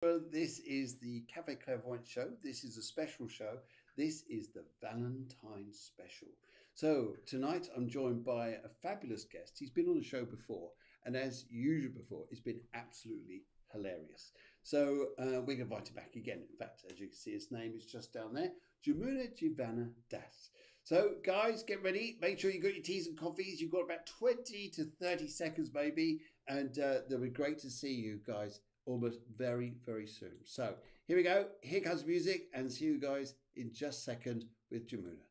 Well, this is the Cafe Clairvoyance Show. This is a special show. This is the Valentine Special. So tonight I'm joined by a fabulous guest. He's been on the show before, and as usual before, it's been absolutely hilarious. So we're going to invite him back again. In fact, as you can see, his name is just down there, Jamuna Jivana Das. So guys, get ready. Make sure you got your teas and coffees. You've got about 20 to 30 seconds maybe, and it'll be great to see you guys almost very, very soon. So here we go. Here comes music, and see you guys in just a second with Jamuna.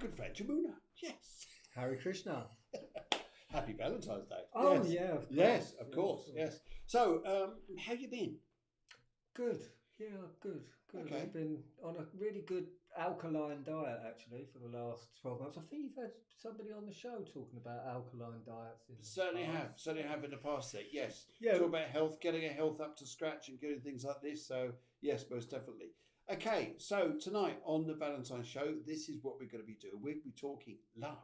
Good friend Jamuna. Yes. Hare Krishna. Happy Valentine's Day. Oh yes. yeah, of course. Yes, of course. Yes. So, how you been? Good. Yeah, good. Okay. I've been on a really good alkaline diet actually for the last 12 months. I think you've had somebody on the show talking about alkaline diets. Certainly have in the past. There. Yes. Yeah. Talk about health, getting a health up to scratch, and getting things like this. So yes, most definitely. Okay, so tonight on the Valentine Show, this is what we're going to be doing. We'll be talking love.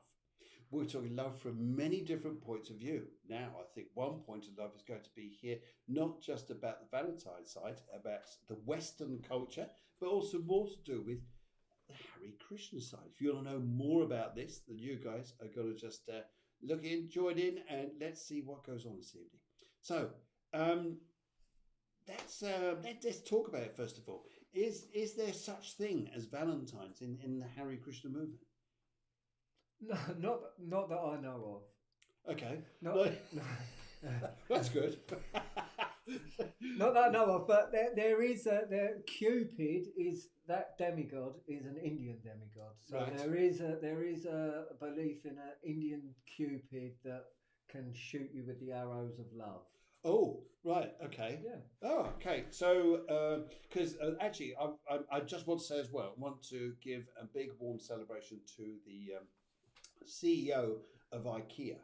We're talking love from many different points of view. Now, I think one point of love is going to be here, not just about the Valentine side, about the Western culture, but also more to do with the Hare Krishna side. If you want to know more about this, then you guys are going to just look in, join in, and let's see what goes on this evening. So, let's talk about it first of all. Is there such thing as Valentines in the Hare Krishna movement? No, not that I know of. Okay. No. That's good. Not that I know of, but there is Cupid is that demigod is an Indian demigod. So right. there is a belief in an Indian Cupid that can shoot you with the arrows of love. Oh, right. Okay. Yeah. Oh, okay. So, because actually, I just want to say as well, I want to give a big warm celebration to the CEO of IKEA,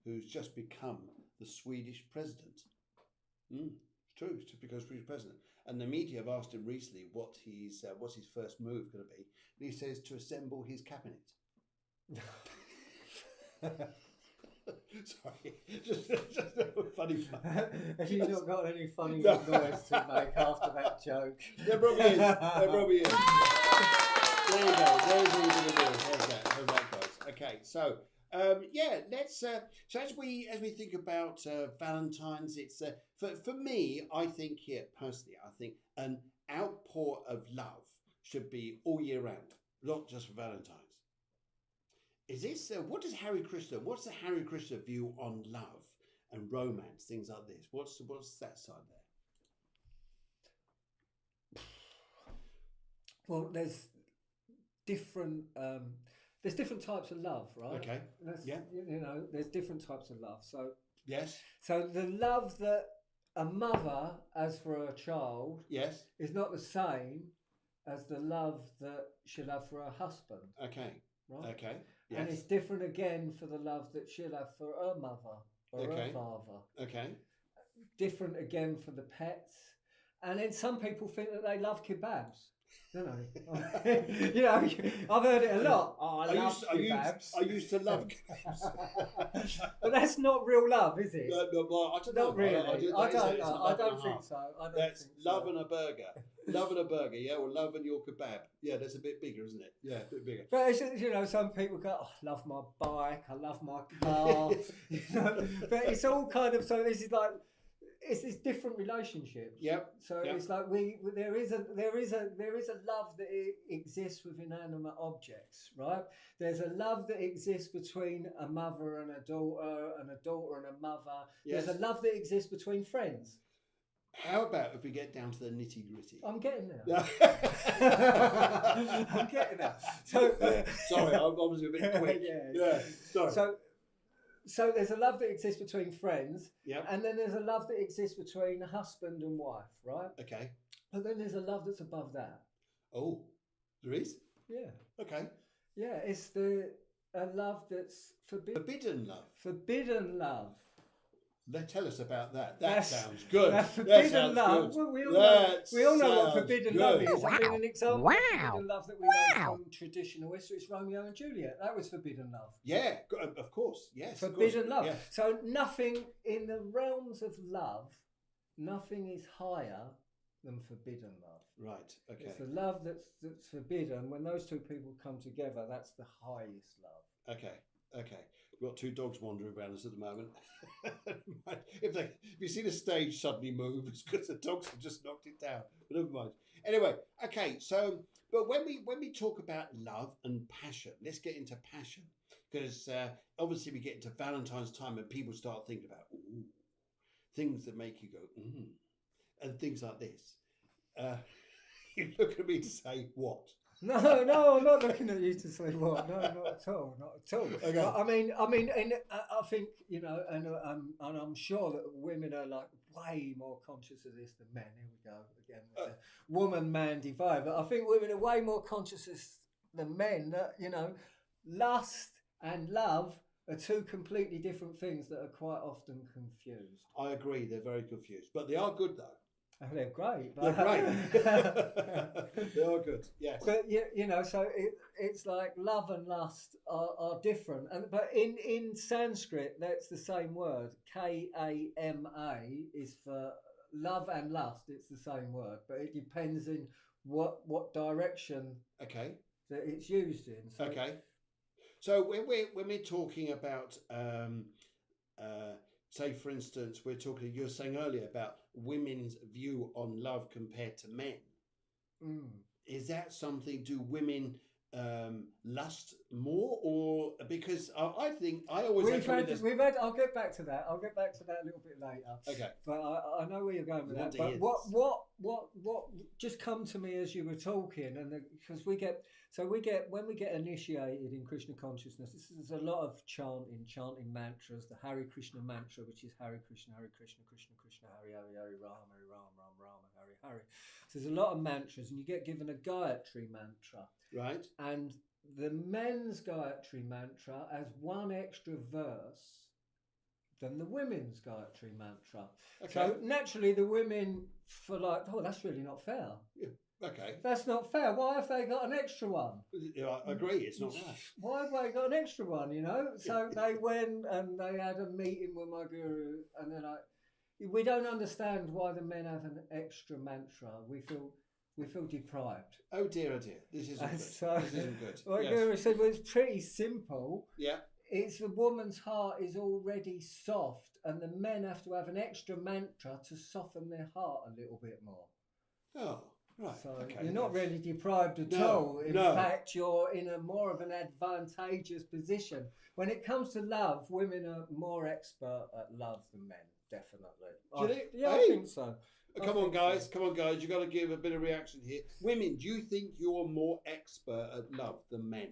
who's just become the Swedish president. It's true. He's just become Swedish president. And the media have asked him recently what's his first move going to be. And he says to assemble his cabinet. Sorry, just a funny fun. Have you not got any funny noise to make after that joke? There probably is. There you go. There's what you're going to do. There's that, guys. Okay, so let's. So as we think about Valentine's, it's for me. I think here personally, I think an outpour of love should be all year round, not just for Valentine's. Is this what does Hare Krishna? What's the Hare Krishna view on love and romance, things like this? What's that side there? Well, there's different types of love, right? Okay. There's different types of love. So yes. So the love that a mother has for her child, yes, is not the same as the love that she'll have for her husband. Okay. Right. Okay. Yes. And it's different again for the love that she'll have for her mother or her father. Okay. Different again for the pets. And then some people think that they love kebabs. Don't know. I've heard it a lot. Oh, I love kebabs. I used to love kebabs. But that's not real love, is it? No, well, I don't know. Not really. I don't think so. That's love and a burger. Love and a burger, yeah, or love and your kebab. Yeah, that's a bit bigger, isn't it? Yeah, a bit bigger. But it's, some people go, oh, I love my bike, I love my car. But it's all kind of, so this is like, it's this different relationships. Yep. So it's like there is a love that exists with inanimate objects, right? There's a love that exists between a mother and a daughter and a mother. Yes. There's a love that exists between friends. How about if we get down to the nitty gritty? I'm getting there. I'm getting there. So sorry, I was a bit quick. Yeah. Sorry. So there's a love that exists between friends, Yeah. and then there's a love that exists between husband and wife, right? Okay. But then there's a love that's above that. Oh, there is? Yeah. Okay. Yeah, it's a love that's forbidden. Forbidden love. Forbidden love. Tell us about that. That sounds good. That forbidden love. Well, we all know what forbidden love is. Wow. I mean, an example of Wow. forbidden love that we know from traditional history is Romeo and Juliet. That was forbidden love. Yeah, of course. Yes. Forbidden love. Yeah. So nothing in the realms of love, nothing is higher than forbidden love. Right. Okay. It's the love that's forbidden. When those two people come together, that's the highest love. Okay. We've got two dogs wandering around us at the moment. if you see the stage suddenly move, it's because the dogs have just knocked it down. But never mind. Anyway, okay. So, but when we talk about love and passion, let's get into passion, because obviously we get into Valentine's time and people start thinking about things that make you go and things like this. You look at me to say what? No, I'm not looking at you to say what. No, not at all. Okay. I mean, and I think, you know, and I'm sure that women are like way more conscious of this than men. Here we go again with the woman-man divide. But I think women are way more conscious than men that, you know, lust and love are two completely different things that are quite often confused. I agree, they're very confused, but they are good though. Oh, they're great. They're great. They are good. Yes. But you know, so it's like love and lust are different, but in Sanskrit that's the same word. Kama is for love and lust. It's the same word, but it depends in what direction. Okay. That it's used in. So, okay. So when we're talking about say, for instance, you were saying earlier about women's view on love compared to men. Is that something, do women lust more, or because I think I always we've had I'll get back to that a little bit later. Okay. But I know where you're going with that. But what just come to me as you were talking, and because we get when we get initiated in Krishna consciousness, there's a lot of chanting mantras, the Hare Krishna mantra, which is Hare Krishna, Krishna Krishna, Hare Hare, Ram, Hare Hare. So there's a lot of mantras, and you get given a Gayatri mantra. Right. And the men's Gayatri mantra has one extra verse than the women's Gayatri mantra. Okay. So naturally the women feel like, that's really not fair. Yeah. Okay. That's not fair. Why have they got an extra one? Yeah, I agree, it's not fair. Why have they got an extra one, you know? So they went and they had a meeting with my guru, and they're like, we don't understand why the men have an extra mantra. We feel deprived. Oh dear. This isn't good. So, this isn't good. My guru said, well, it's pretty simple. Yeah. It's the woman's heart is already soft, and the men have to have an extra mantra to soften their heart a little bit more. Oh. Right. So okay, you're not really deprived at all. In fact, you're in a more of an advantageous position. When it comes to love, women are more expert at love than men, definitely. I think so. Come on, guys. You've got to give a bit of reaction here. Women, do you think you're more expert at love than men?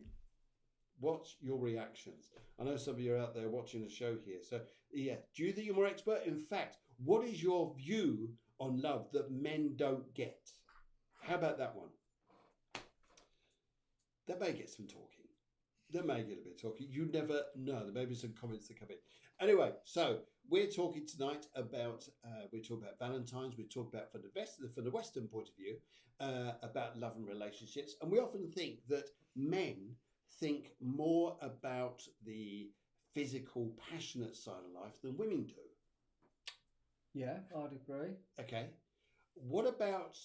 What's your reactions? I know some of you are out there watching the show here. So, yeah, do you think you're more expert? In fact, what is your view on love that men don't get? How about that one? That may get some talking. That may get a bit of talking. You never know. There may be some comments that come in. Anyway, so we're talking tonight about Valentine's. We're talking about from the Western point of view about love and relationships, and we often think that men think more about the physical, passionate side of life than women do. Yeah, I'd agree. Okay, what about?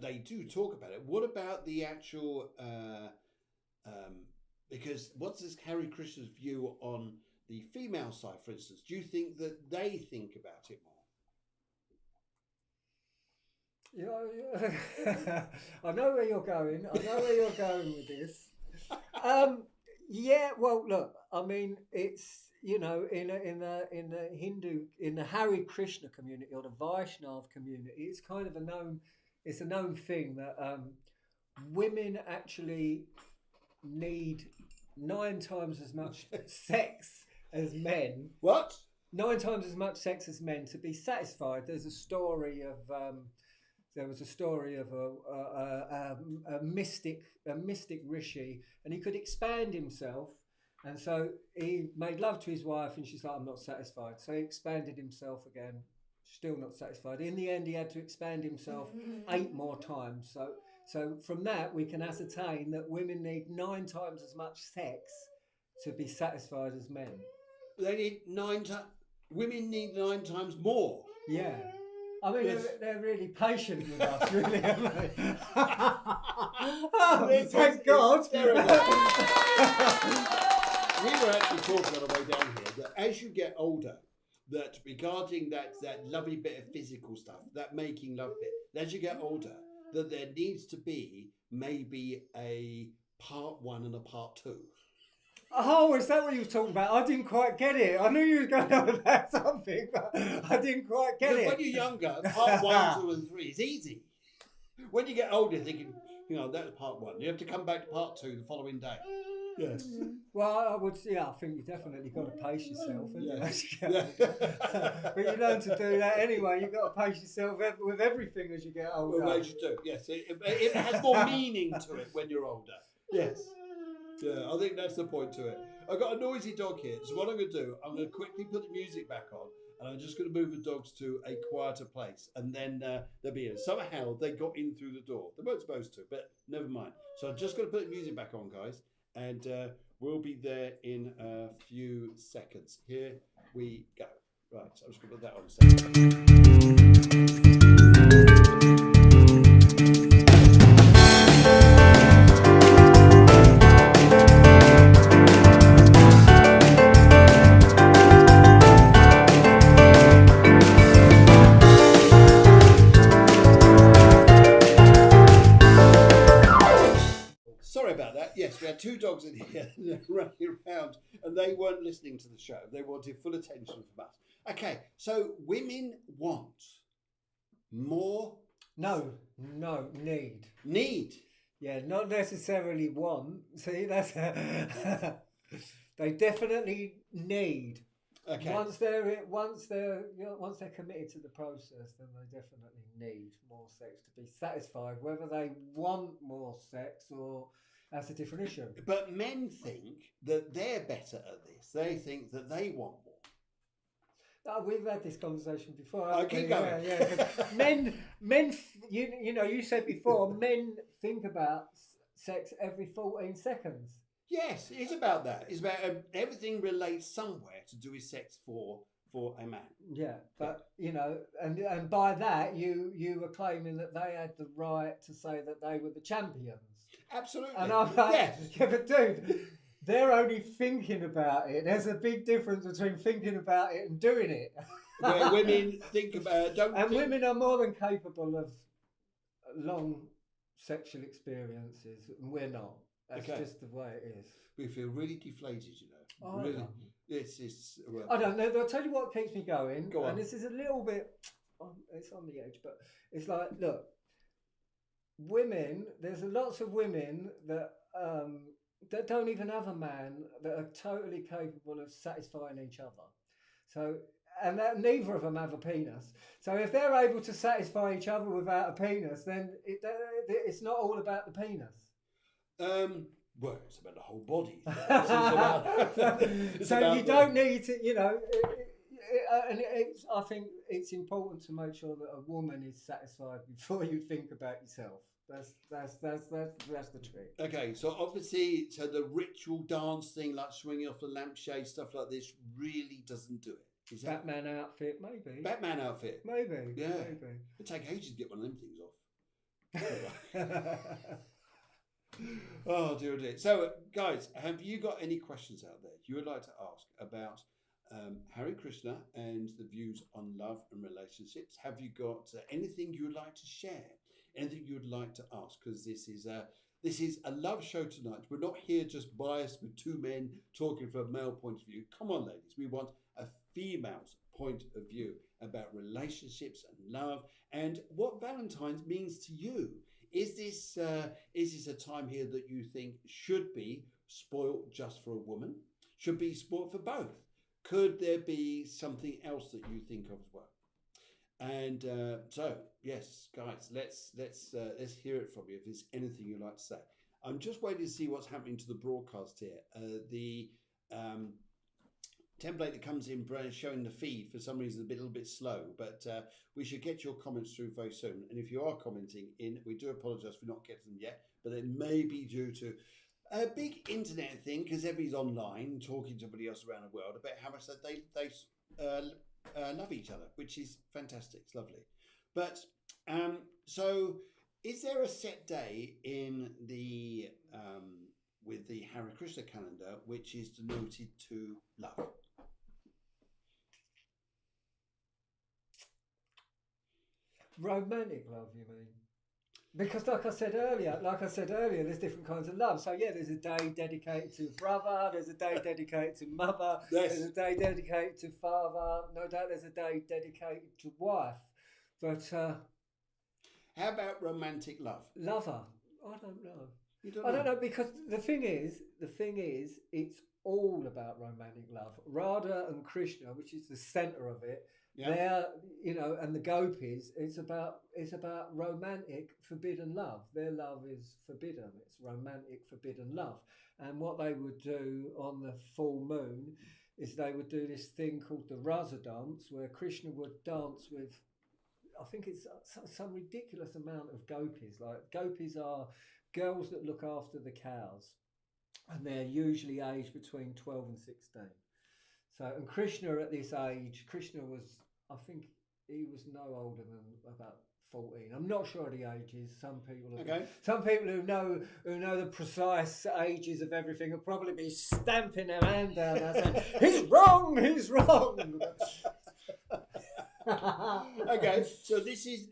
They do talk about it. What about the actual? Because what's this Hare Krishna's view on the female side, for instance? Do you think that they think about it more? Yeah. I know where you're going. With this. Yeah. Well, look. I mean, it's in the Hindu, in the Hare Krishna community or the Vaishnav community, it's kind of a known thing that women actually need 9 times as much sex as men. What? 9 times as much sex as men to be satisfied. There was a story of a mystic rishi, and he could expand himself, and so he made love to his wife, and she's like, I'm not satisfied. So he expanded himself again, still not satisfied. In the end, he had to expand himself 8 more times. So from that, we can ascertain that women need 9 times as much sex to be satisfied as men. They need 9 times. Women need 9 times more. Yeah. I mean, Yes. they're really patient with us, really, aren't they? Oh, thank God. We were actually talking on the way down here that as you get older, that regarding that lovely bit of physical stuff, that making love bit, as you get older, that there needs to be maybe a part 1 and a part 2. Oh, is that what you were talking about? I didn't quite get it. I knew you were going on about something, but I didn't quite get it. When you're younger, part 1, 2 and 3 is easy. When you get older, thinking, that's part 1. You have to come back to part 2 the following day. Yes. Well, I think you definitely got to pace yourself. Yes. But you learn to do that anyway. You've got to pace yourself with everything as you get older. Well, you do, yes. It has more meaning to it when you're older. Yes. Yeah, I think that's the point to it. I've got a noisy dog here, so what I'm going to do, I'm going to quickly put the music back on, and I'm just going to move the dogs to a quieter place, and then they'll be here. Somehow they got in through the door. They weren't supposed to, but never mind. So I'm just going to put the music back on, guys, and we'll be there in a few seconds. Here we go. Right, so I'm just going to put that on a second. Sorry about that. Yes, we had 2 dogs in here running around, and they weren't listening to the show. They wanted full attention from us. Okay, so women want more. No, need. Need. Yeah, not necessarily want. See, that's they definitely need. Okay. Once they're committed to the process, then they definitely need more sex to be satisfied. Whether they want more sex or that's a different issue. But men think that they're better at this. They think that they want more. We've had this conversation before. I keep going. Yeah. men. You said before, men think about sex every 14 seconds. Yes, it's about that. It's about everything relates somewhere to do with sex for a man. Yeah, but and by that you were claiming that they had the right to say that they were the champions. Absolutely. And I'm like, yes. Yeah, but dude, they're only thinking about it. There's a big difference between thinking about it and doing it. Where women think about women are more than capable of long sexual experiences, and we're not. That's just the way it is. We feel really deflated, Oh, really. It's well, I don't know. I'll tell you what keeps me going. Go on. And this is a little bit, it's on the edge, but it's like, look, women, there's lots of women that don't even have a man that are totally capable of satisfying each other. So, and neither of them have a penis. So if they're able to satisfy each other without a penis, then it's not all about the penis. Well, it's about the whole body. So you don't need to, I think it's important to make sure that a woman is satisfied before you think about yourself. That's the trick. Okay, so obviously, the ritual dance thing, like swinging off the lampshade, stuff like this, really doesn't do it. Is that Batman outfit, maybe. Batman outfit, maybe. Yeah, maybe. It'd take ages to get one of them things off. Oh dear. So, guys, have you got any questions out there you would like to ask about Hare Krishna and the views on love and relationships? Have you got anything you would like to share? Anything you would like to ask? Because this is a love show tonight. We're not here just biased with 2 men talking from a male point of view. Come on, ladies. We want a female's point of view about relationships and love and what Valentine's means to you. Is this a time here that you think should be spoilt just for a woman? Should be spoilt for both? Could there be something else that you think of as well? And so, yes, guys, let's hear it from you. If there's anything you'd like to say, I'm just waiting to see what's happening to the broadcast here. The template that comes in showing the feed for some reason is a little bit slow, but we should get your comments through very soon. And if you are commenting in, we do apologise for not getting them yet, but it may be due to a big internet thing because everybody's online talking to somebody else around the world about how much that they love each other, which is fantastic. It's lovely. But so is there a set day in the with the Hare Krishna calendar which is denoted to love? Romantic love, you mean? Because like I said earlier, there's different kinds of love. So yeah, there's a day dedicated to brother, there's a day dedicated to mother, Yes. There's a day dedicated to father, no doubt there's a day dedicated to wife. But how about romantic love? Lover, I don't know. You don't I know? don't know, because the thing is, it's all about romantic love. Radha and Krishna, which is the center of it, they're, and the gopis, it's about romantic forbidden love. Their love is forbidden. It's romantic forbidden love. And what they would do on the full moon is they would do this thing called the Rasa dance, where Krishna would dance with, I think it's some ridiculous amount of gopis. Like, gopis are girls that look after the cows, and they're usually aged between 12 and 16. So, and Krishna at this age, Krishna was, I think he was no older than about 14. I'm not sure of the ages. Some people who know the precise ages of everything will probably be stamping their hand down and saying, he's wrong. Okay, so this is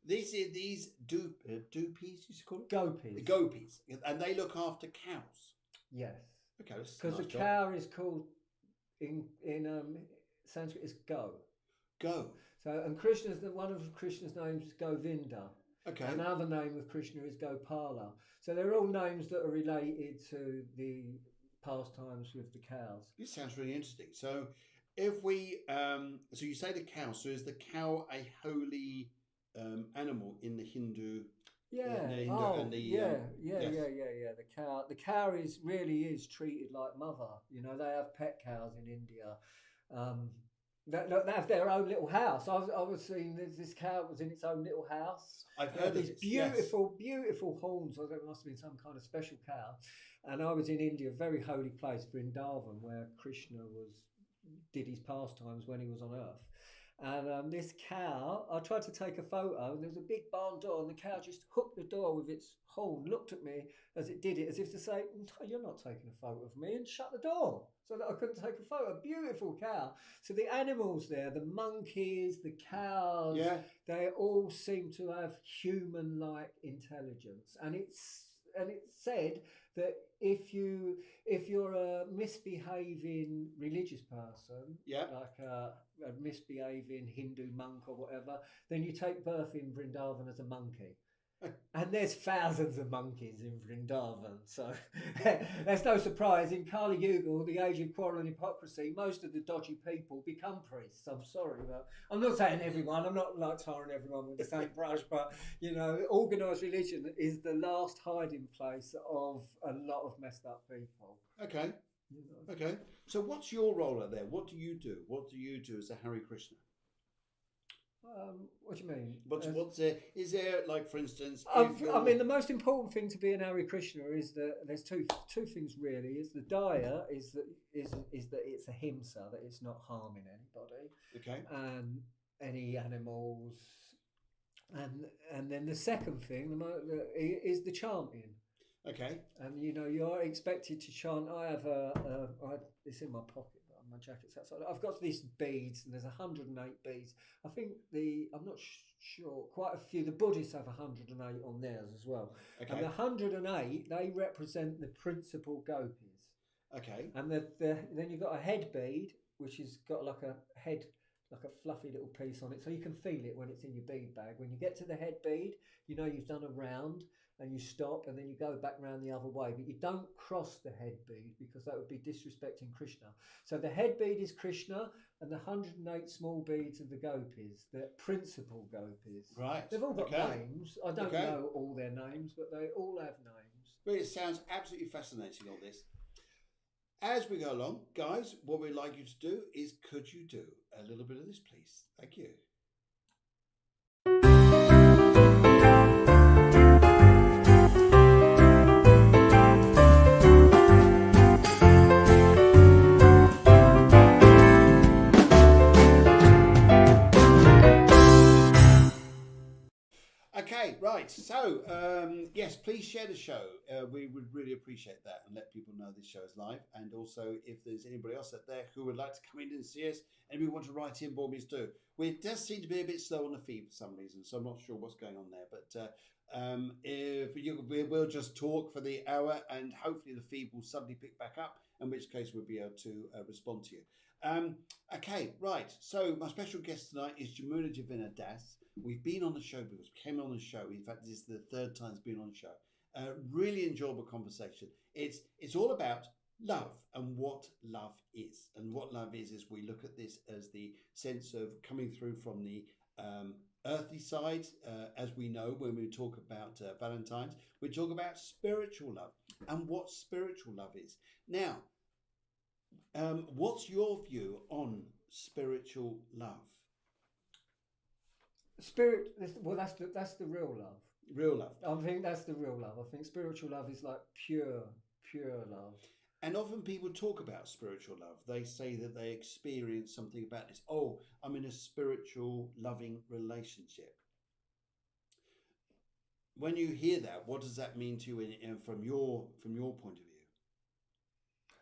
these dupes, you call it? Gopis, and they look after cows. Yes. Okay, because the cow is called in Sanskrit is go. Go. So, and one of Krishna's names is Govinda. Okay. Another name of Krishna is Gopala. So they're all names that are related to the pastimes with the cows. This sounds really interesting. So, if we, so you say the cow. So is the cow a holy animal in the Hindu? Yeah. The cow really is treated like mother. They have pet cows in India. They have their own little house. I was seeing this cow was in its own little house. I've heard of these this. Beautiful horns. I think it must have been some kind of special cow. And I was in India, a very holy place, Vrindavan, where Krishna did his pastimes when he was on earth. And this cow, I tried to take a photo, and there was a big barn door, and the cow just hooked the door with its horn, looked at me as it did it, as if to say, no, you're not taking a photo of me, and shut the door so that I couldn't take a photo. A beautiful cow. So the animals there, the monkeys, the cows, they all seem to have human-like intelligence. And it's said that if you're a misbehaving religious person, like a misbehaving Hindu monk or whatever, then you take birth in Vrindavan as a monkey. And there's thousands of monkeys in Vrindavan, so that's no surprise. In Kali Yuga, the age of quarrel and hypocrisy, most of the dodgy people become priests. I'm sorry, but I'm not saying everyone. I'm not like tarring everyone with the same brush, but organised religion is the last hiding place of a lot of messed up people. Okay. Okay. So what's your role out there? What do you do? What do you do as a Hare Krishna? What do you mean? What's there? Is there, like, for instance? I mean, the most important thing to be an Hare Krishna is that there's two things really. Is the daya is that it's a himsa, that it's not harming anybody. Okay. And any animals, and then the second thing is the chanting. Okay. And you are expected to chant. I have it's in my pocket. My jacket's outside. I've got these beads, and there's 108 beads. I think I'm not sure, quite a few. The Buddhists have 108 on theirs as well. Okay. And the 108, they represent the principal gopis. Okay. And then you've got a head bead, which has got like like a fluffy little piece on it, so you can feel it when it's in your bead bag. When you get to the head bead, you know you've done a round, and you stop, and then you go back round the other way. But you don't cross the head bead, because that would be disrespecting Krishna. So the head bead is Krishna, and the 108 small beads are the gopis, the principal gopis. Right. They've all got names. I don't Okay. know all their names, but they all have names. But it sounds absolutely fascinating, all this. As we go along, guys, what we'd like you to do is, could you do a little bit of this, please? Thank you. Okay, right. So, yes, please share the show. We would really appreciate that, and let people know this show is live. And also, if there's anybody else out there who would like to come in and see us, and we want to write in, Bournemouth do. It does seem to be a bit slow on the feed for some reason, so I'm not sure what's going on there. But we'll just talk for the hour, and hopefully the feed will suddenly pick back up, in which case we'll be able to respond to you. Okay, right. So my special guest tonight is Jamuna Jivana Das. We've been on the show because we came on the show. In fact, this is the third time it's been on the show. Really enjoyable conversation. It's all about love and what love is. And what love is we look at this as the sense of coming through from the earthly side. As we know, when we talk about Valentine's, we talk about spiritual love and what spiritual love is. Now, what's your view on spiritual love? Well, that's the real love. Real love. I think that's the real love. I think spiritual love is like pure love. And often people talk about spiritual love. They say that they experience something about this. Oh, I'm in a spiritual, loving relationship. When you hear that, what does that mean to you from your point of view?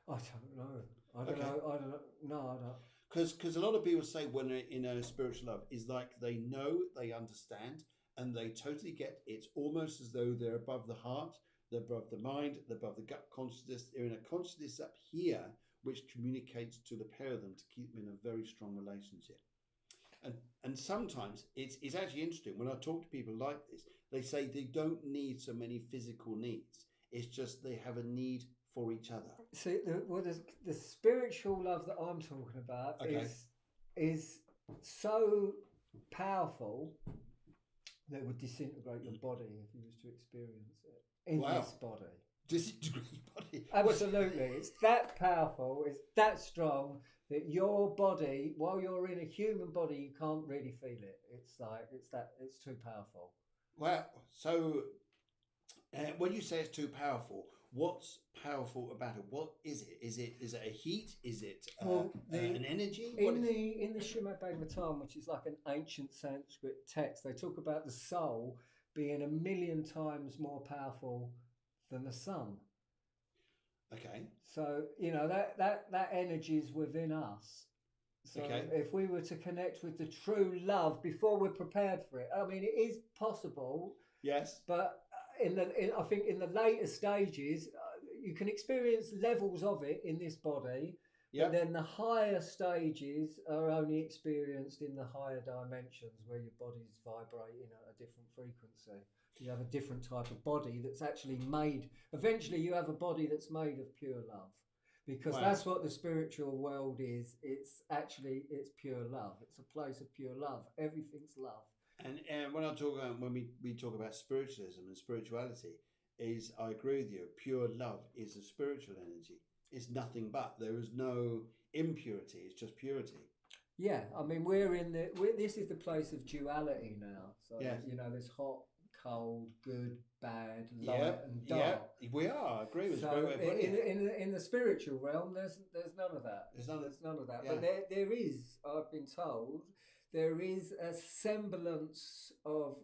I don't know. I don't know. No, I don't. Because a lot of people say when they're in a spiritual love is like they know, they understand, and they totally get it. It's almost as though they're above the heart, they're above the mind, they're above the gut consciousness. They're in a consciousness up here which communicates to the pair of them to keep them in a very strong relationship. And sometimes it's actually interesting. When I talk to people like this, they say they don't need so many physical needs. It's just they have a need for each other. See, the spiritual love that I'm talking about is so powerful that it would disintegrate your body if you was to experience it in this body. Disintegrate your body? Absolutely. It's that powerful, it's that strong that your body, while you're in a human body, you can't really feel it. It's too powerful. Well, so when you say it's too powerful, what's powerful about it? What is it? Is it a heat? Is it an energy? In the Srimad Bhagavatam, which is like an ancient Sanskrit text, they talk about the soul being 1,000,000 times more powerful than the sun. Okay. So that energy is within us. So if we were to connect with the true love before we're prepared for it, I mean, it is possible. Yes. But I think in the later stages, you can experience levels of it in this body. Yep. But then the higher stages are only experienced in the higher dimensions where your body's vibrating at a different frequency. You have a different type of body that's actually made. Eventually, you have a body that's made of pure love, because that's what the spiritual world is. It's pure love. It's a place of pure love. Everything's love. And when we talk about spiritualism and spirituality, I agree with you. Pure love is a spiritual energy. It's nothing but. There is no impurity. It's just purity. Yeah, I mean, this is the place of duality now. So there's hot, cold, good, bad, light, and dark. Yeah, we are. I agree with you. In the spiritual realm, there's none of that. There's none of that. Yeah. But there is, I've been told, there is a semblance of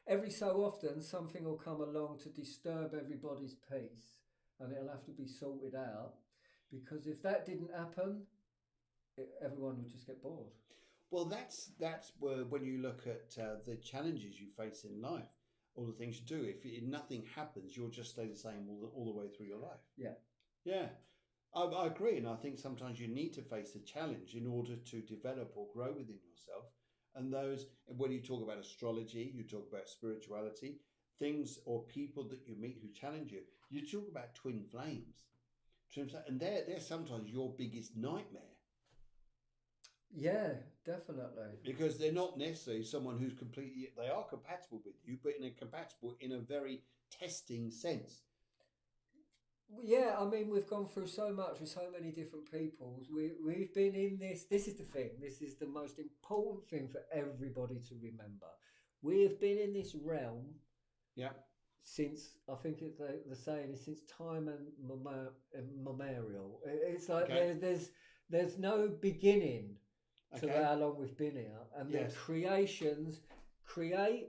every so often something will come along to disturb everybody's peace, and it'll have to be sorted out, because if that didn't happen, everyone would just get bored. Well, that's where, when you look at the challenges you face in life, all the things you do, if nothing happens, you'll just stay the same all the way through your life. Yeah. Yeah. I agree, and I think sometimes you need to face a challenge in order to develop or grow within yourself. And those, when you talk about astrology, you talk about spirituality, things or people that you meet who challenge you, you talk about twin flames. And they're sometimes your biggest nightmare. Yeah, definitely. Because they're not necessarily someone who's completely, they are compatible with you, but compatible in a very testing sense. Yeah, I mean, we've gone through so much with so many different peoples. We've been in this. This is the thing. This is the most important thing for everybody to remember. We have been in this realm. Yeah. Since I think the saying is since time and memorial. It's like there's no beginning to how long we've been here, and the creations create,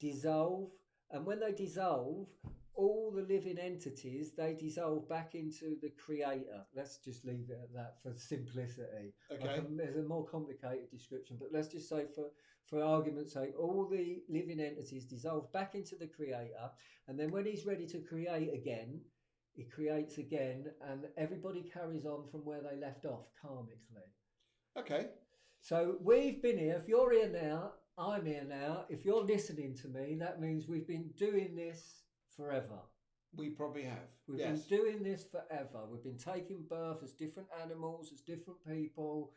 dissolve, and when they dissolve, all the living entities, they dissolve back into the creator. Let's just leave it at that for simplicity. Okay. There's a more complicated description, but let's just say for argument's sake, all the living entities dissolve back into the creator, and then when he's ready to create again, he creates again, and everybody carries on from where they left off karmically. Okay. So we've been here. If you're here now, I'm here now. If you're listening to me, that means we've been doing this forever. We probably have. We've been doing this forever. We've been taking birth as different animals, as different people.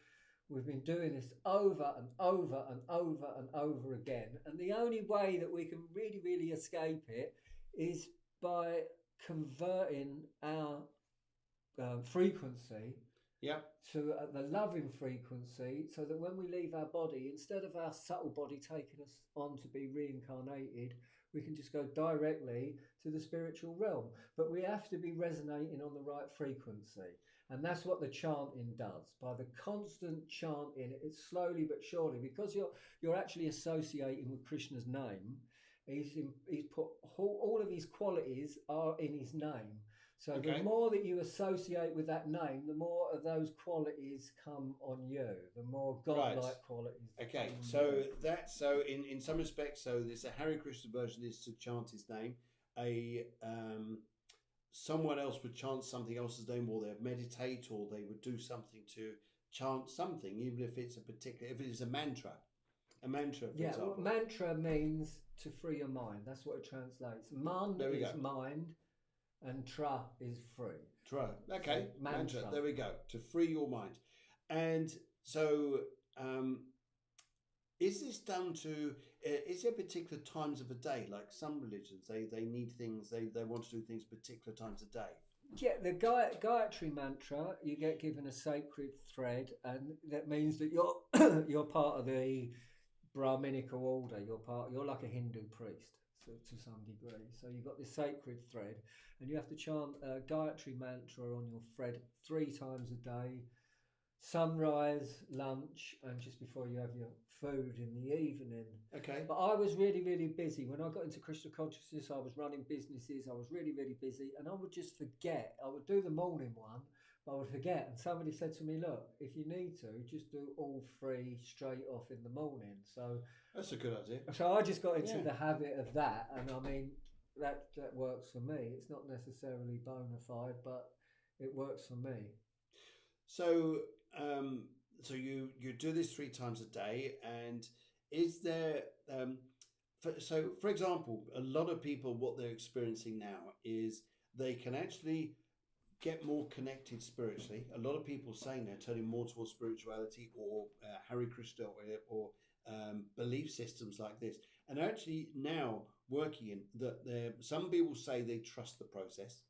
We've been doing this over and over and over and over again. And the only way that we can really, really escape it is by converting our frequency to the loving frequency, so that when we leave our body, instead of our subtle body taking us on to be reincarnated, we can just go directly to the spiritual realm. But we have to be resonating on the right frequency. And that's what the chanting does. By the constant chanting, it's slowly but surely, because you're actually associating with Krishna's name. He's put all of his qualities are in his name. So the more that you associate with that name, the more of those qualities come on you. The more godlike qualities. Okay, so in some respects, so there's a Hare Krishna version is to chant his name. Someone else would chant something else's name, or they'd meditate, or they would do something to chant something, even if it's if it is a mantra. A mantra, for example. Well, mantra means to free your mind. That's what it translates. Man is mind, and tra is free. Tra, okay. So, mantra. There we go. To free your mind. And so, is this done to? Is there particular times of the day? Like some religions, they need things. They want to do things particular times of day. Yeah, the Gayatri mantra, you get given a sacred thread, and that means that you're you're part of the Brahminical order. You're like a Hindu priest, so to some degree. So you've got this sacred thread, and you have to chant a Gayatri mantra on your thread 3 times a day. Sunrise, lunch, and just before you have your food in the evening. Okay. But I was really, really busy. When I got into Krishna consciousness, I was running businesses. I was really, really busy. And I would just forget. I would do the morning one, but I would forget. And somebody said to me, look, if you need to, just do all 3 straight off in the morning. So that's a good idea. So I just got into the habit of that. And I mean, that works for me. It's not necessarily bona fide, but it works for me. So so you do this 3 times a day, and is there for example, a lot of people, what they're experiencing now is they can actually get more connected spiritually. A lot of people saying they're turning more towards spirituality or Hare Krishna or belief systems like this, and actually now working in that. Some people say they trust the process.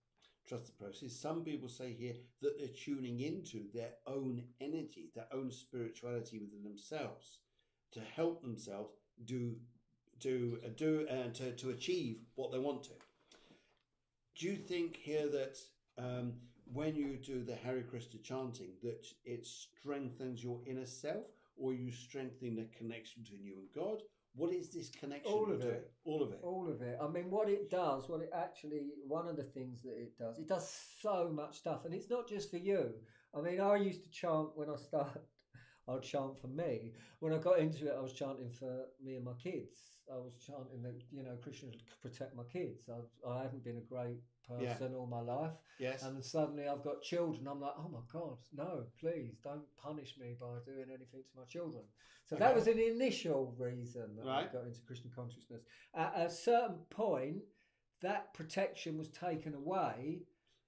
Some people say here that they're tuning into their own energy, their own spirituality within themselves, to help themselves to achieve what they want to. Do you think here that when you do the Hare Krishna chanting, that it strengthens your inner self, or you strengthen the connection between you and God? What is this connection All you're of doing? it. All of it. All of it. I mean, one of the things that it does so much stuff. And it's not just for you. I mean, I used to chant when I I'd chant for me. When I got into it, I was chanting for me and my kids. I was chanting that, Krishna to protect my kids. I hadn't been a great person all my life. Yes. And suddenly I've got children. I'm like, oh my God, no, please don't punish me by doing anything to my children. So that was an initial reason that I got into Krishna consciousness. At a certain point, that protection was taken away.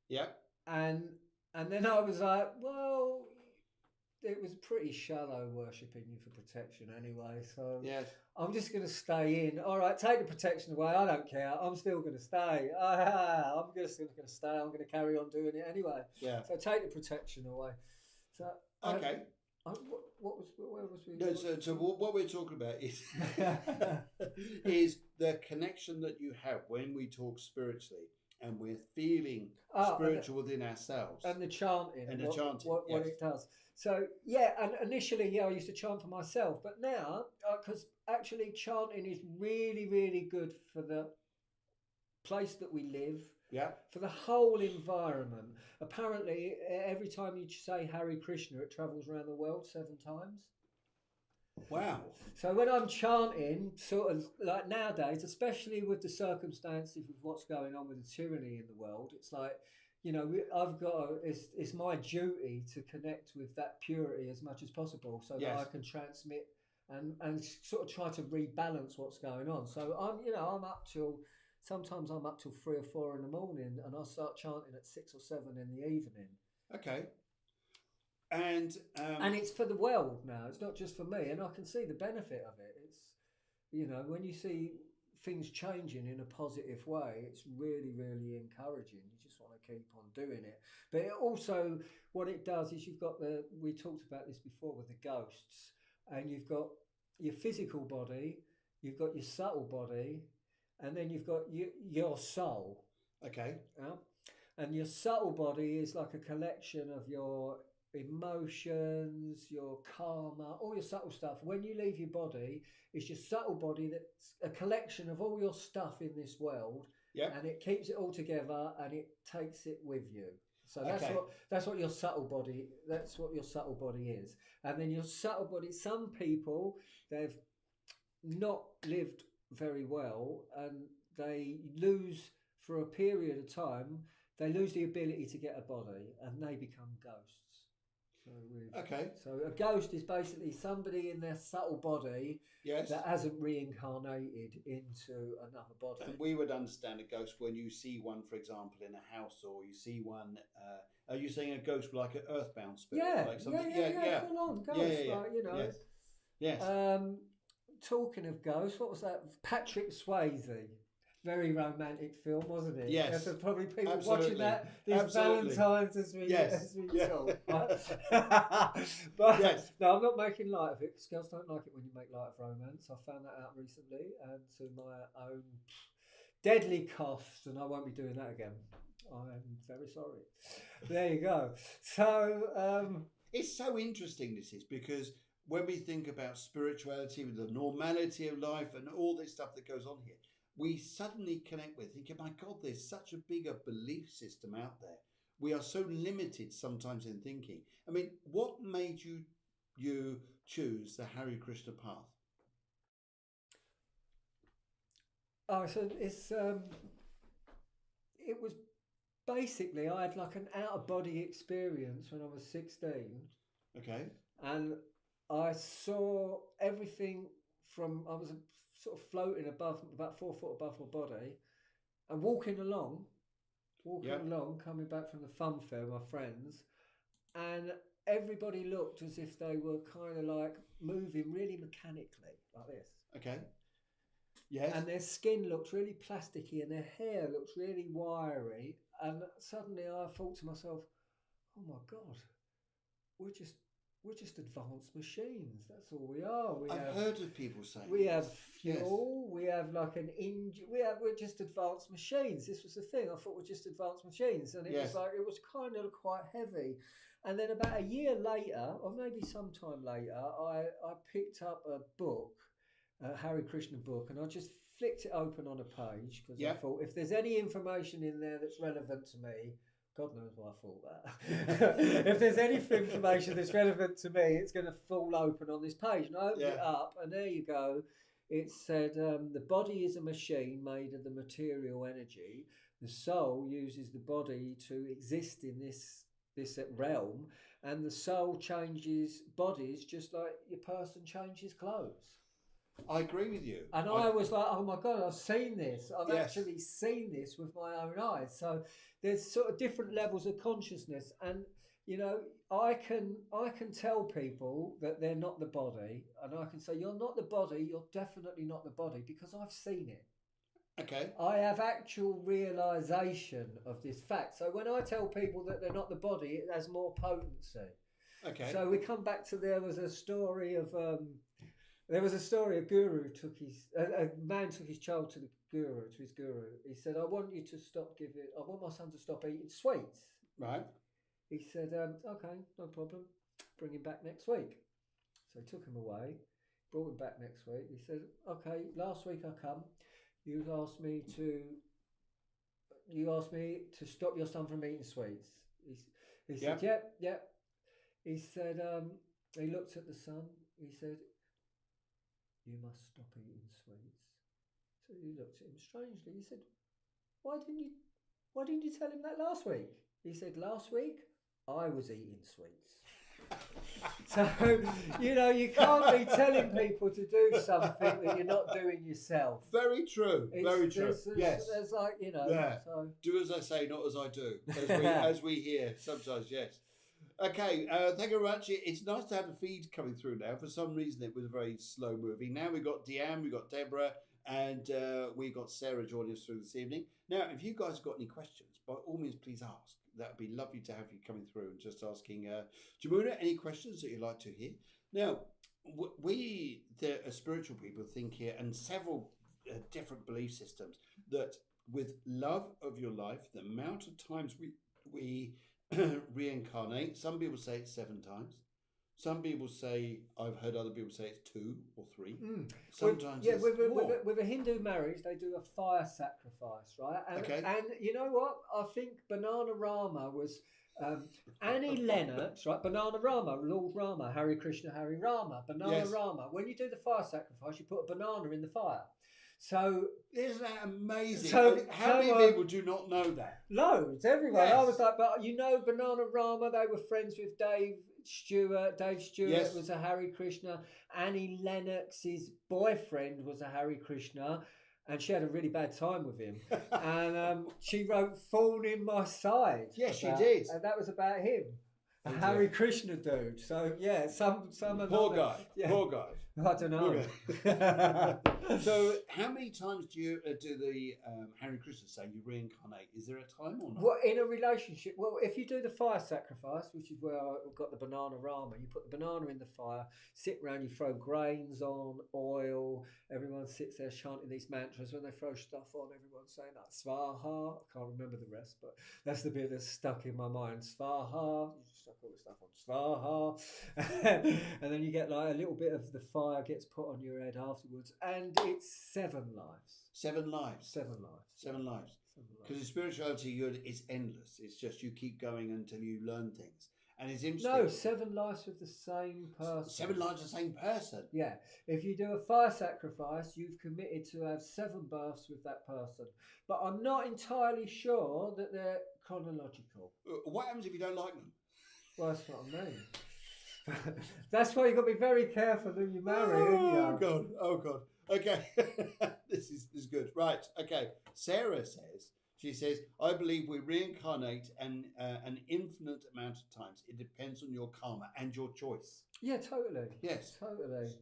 Yeah. And then I was like, well, it was pretty shallow worshipping you for protection anyway. So I'm just going to stay in. All right, take the protection away. I don't care. I'm still going to stay. I'm just going to stay. I'm going to carry on doing it anyway. Yeah. So take the protection away. So okay. Where was we? No, so what we're talking about is is the connection that you have when we talk spiritually and we're feeling spiritual within ourselves. And the chanting. And the chanting. What it does. So, and initially, I used to chant for myself. But now, because actually chanting is really, really good for the place that we live. Yeah. For the whole environment. Apparently, every time you say Hare Krishna, it travels around the world 7 times. Wow. So when I'm chanting, sort of like nowadays, especially with the circumstances of what's going on with the tyranny in the world, it's like, it's my duty to connect with that purity as much as possible so that I can transmit and sort of try to rebalance what's going on. So sometimes I'm up till 3 or 4 in the morning, and I start chanting at 6 or 7 in the evening. Okay. And it's for the world now. It's not just for me, and I can see the benefit of it. It's, when you see things changing in a positive way, it's really, really encouraging. You just want to keep on doing it. But it also, what it does is we talked about this before with the ghosts, and you've got your physical body, you've got your subtle body, and then you've got your soul. Okay. Yeah? And your subtle body is like a collection of your emotions, your karma, all your subtle stuff. When you leave your body, it's your subtle body that's a collection of all your stuff in this world. Yep. And it keeps it all together and it takes it with you. So that's what your subtle body is. And then your subtle body, some people, they've not lived very well and they lose, for a period of time, they lose the ability to get a body and they become ghosts. So a ghost is basically somebody in their subtle body that hasn't reincarnated into another body. And we would understand a ghost when you see one, for example, in a house, or you see one. Are you saying a ghost like an earthbound spirit? Full on ghost. Yes. Talking of ghosts, what was that? Patrick Swayze. Very romantic film, wasn't it? Yes. There's probably people watching that these Valentines as we talk. But no, I'm not making light of it because girls don't like it when you make light of romance. I found that out recently, and to my own deadly cost, and I won't be doing that again. I'm very sorry. There you go. So it's so interesting, this is, because when we think about spirituality, with the normality of life and all this stuff that goes on here, we suddenly connect with thinking, my God, there's such a bigger belief system out there. We are so limited sometimes in thinking. I mean, what made you choose the Hare Krishna path? Oh, so it was basically, I had like an out-of-body experience when I was 16. Okay. And I saw everything I was sort of floating above, about 4 foot above my body, and walking along, coming back from the fun fair with my friends, and everybody looked as if they were kind of like moving really mechanically, like this. Okay. Yes. And their skin looked really plasticky, and their hair looked really wiry, and suddenly I thought to myself, oh my God, we're just advanced machines. That's all we are. I've heard of people saying we have fuel. We have like an engine. We're just advanced machines. This was the thing. I thought we're just advanced machines, and it was kind of quite heavy. And then about a year later, or maybe sometime later, I picked up a book, a Hare Krishna book, and I just flicked it open on a page because I thought if there's any information in there that's relevant to me, God knows why I thought that. If there's any information that's relevant to me, it's going to fall open on this page. And I opened it up, and there you go. It said, the body is a machine made of the material energy. The soul uses the body to exist in this realm, and the soul changes bodies just like your person changes clothes. I agree with you. And I was like, oh my God, I've seen this. I've actually seen this with my own eyes. So there's sort of different levels of consciousness. And, you know, I can tell people that they're not the body. And I can say, you're not the body. You're definitely not the body, because I've seen it. Okay. I have actual realization of this fact. So when I tell people that they're not the body, it has more potency. Okay. So we come back to, there was a story of a guru took a man took his child to his guru. He said, I want my son to stop eating sweets. Right. He said, okay, no problem. Bring him back next week. So he took him away, brought him back next week. He said, okay, last week I come. You asked me to stop your son from eating sweets. He said, yep. He said, he looked at the son. He said, you must stop eating sweets. So he looked at him strangely. He said, why didn't you tell him that last week? He said, last week I was eating sweets. So, you know, you can't be telling people to do something that you're not doing yourself. Very true. Very true. Yes. There's like, you know. Yeah. So. Do as I say, not as I do. As we hear sometimes, yes. Okay, thank you very much. It's nice to have the feed coming through now. For some reason, it was very slow moving. Now we've got Deanne, we've got Deborah, and we've got Sarah joining us through this evening. Now, if you guys have got any questions, by all means, please ask. That would be lovely to have you coming through and just asking Jamuna any questions that you'd like to hear. Now, we, the spiritual people, think here, and several different belief systems, that with love of your life, the amount of times we reincarnate, some people say it's 7 times. Some people say, I've heard other people say it's 2 or 3. Sometimes it's more. With a Hindu marriage, they do a fire sacrifice, right? And you know what? I think Banana Rama was Annie Lennox, right? Banana Rama, Lord Rama, Hare Krishna, Hare Rama, Banana Rama. When you do the fire sacrifice, you put a banana in the fire. So isn't that amazing? So, how many people do not know that? Loads, everyone. Yes. I was like, but you know, Banana Rama, they were friends with Dave Stewart. Dave Stewart was a Hare Krishna. Annie Lennox's boyfriend was a Hare Krishna, and she had a really bad time with him. And she wrote "Thorn in My Side." Yes, she did, and that was about him. A Hare Krishna dude. So yeah, some poor guy. Yeah. Poor guy. I don't know. So, how many times do you do the Hare Krishna say you reincarnate? Is there a time or not? Well, in a relationship, if you do the fire sacrifice, which is where I got the Banana Rama, you put the banana in the fire, sit around, you throw grains on, oil. Everyone sits there chanting these mantras. When they throw stuff on, everyone's saying that Svaha. I can't remember the rest, but that's the bit that's stuck in my mind. Svaha. You just stuck all the stuff on Svaha, and then you get like a little bit of the fire gets put on your head afterwards, and it's 7 lives. 7 lives. 7 lives. 7 lives. Because in spirituality, it's endless. It's just you keep going until you learn things. And it's interesting. No, 7 lives with the same person. 7 lives with the same person. Yeah. If you do a fire sacrifice, you've committed to have 7 births with that person. But I'm not entirely sure that they're chronological. What happens if you don't like them? Well, that's what I mean. That's why you've got to be very careful who you marry. Oh God. Okay. This is good. Right. Okay. Sarah says, I believe we reincarnate an infinite amount of times. It depends on your karma and your choice. Yeah, totally. Yes. Totally.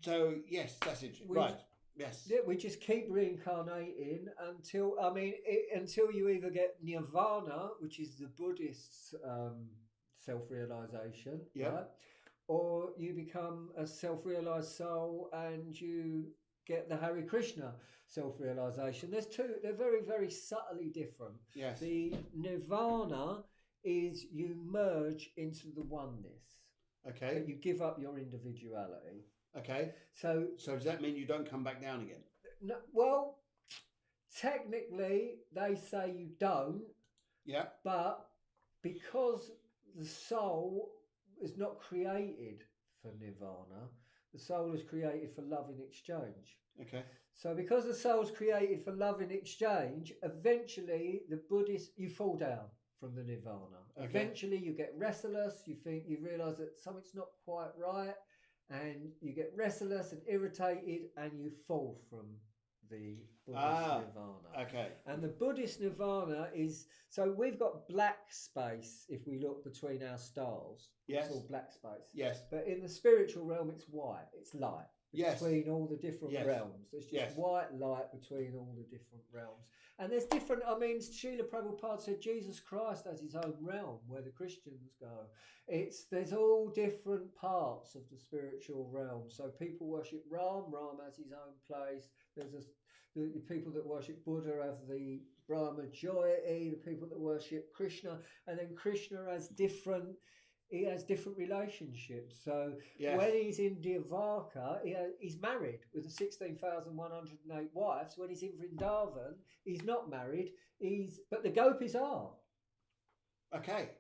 So, yes, that's interesting. Right. Yes. Yeah, we just keep reincarnating until you either get nirvana, which is the Buddhist self-realization, right? Or you become a self-realized soul and you get the Hare Krishna self-realization. There's 2, they're very, very subtly different. Yes. The nirvana is you merge into the oneness. Okay. But you give up your individuality. Okay. So does that mean you don't come back down again? No, well, technically they say you don't, Yeah. But because the soul is not created for nirvana, the soul is created for love in exchange. Okay. So because the soul's created for love in exchange, eventually you fall down from the nirvana. Okay. Eventually you get restless, you realise that something's not quite right, and you get restless and irritated, and you fall from the Buddhist nirvana. Okay. And the Buddhist nirvana is, so we've got black space if we look between our stars. Yes. It's all black space. Yes. But in the spiritual realm, it's white. It's light. Yes. Between all the different Yes. realms. There's just white light between all the different realms. And there's different, I mean, Srila Prabhupada said Jesus Christ has his own realm where the Christians go. There's all different parts of the spiritual realm. So people worship Ram has his own place. The people that worship Buddha have the Brahma majority, the people that worship Krishna, and then Krishna has different relationships. So when he's in Dvaraka, he's married with the 16,108 wives. When he's in Vrindavan, he's not married. But the gopis are. Okay.